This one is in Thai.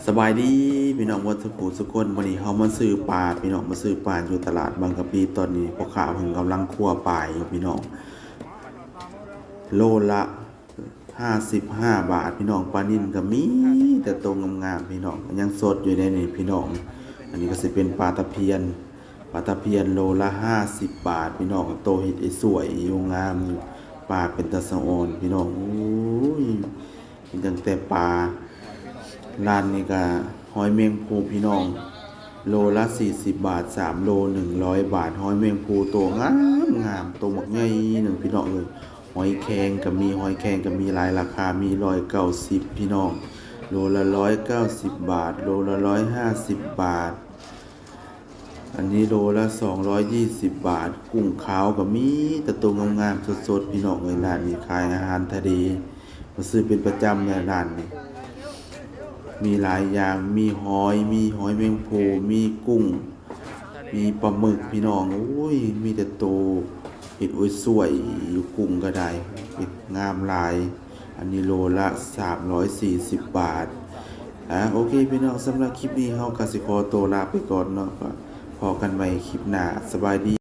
สบายดีพี่น้องวัดสุขุสุคนวันนี้เฮามาซื้อปลาพี่น้องมาซื้อปลาอยู่ตลาดบางกะปิตอนนี้พ่อค้าเพิ่นกำลังคั่วปลาอยู่พี่น้องโลละ55 บาทพี่น้องปลานิ่นก็มีแต่ตัวงามๆพี่น้องยังสดอยู่ในนี่พี่น้องอันนี้ก็สิเป็นปลาตะเพียนโลละ50 บาทพี่น้องโตเฮ็ดสวยอยู่งามอยู่ปลาเป็นตะสะออนพี่น้องโอ้ยมีตั้งแต่ปลา ร้านนี้ก็หอยเมงภูพี่น้องโลละ40 บาท3 โล100 บาทหอยเมงภูตัวงามตัวหมกใหญ่หนึ่งพี่น้องเลยหอยแครงก็มีหลายราคามี190พี่น้องโลละ190 บาทโลละ150 บาทอันนี้โลละ220 บาทกุ้งขาวก็มีแต่ตัวงามๆสดๆพี่น้องเลยร้านนี้ขายอาหารทะเลมาซื้อเป็นประจำในร้านนี้มีหลายอย่างมีหอยแมงภู่มีกุ้งมีปลาหมึกพี่น้องโอ้ยมีแต่โตเห็ดโอ้ยสวยอยู่กุ้งก็ได้เห็ดงามหลายอันนี้โลละ340 บาทโอเคพี่น้องสำหรับคลิปนี้เฮาก็สิขอตัวลาไปก่อนเนาะพอกันใหม่คลิปหน้าสบายดี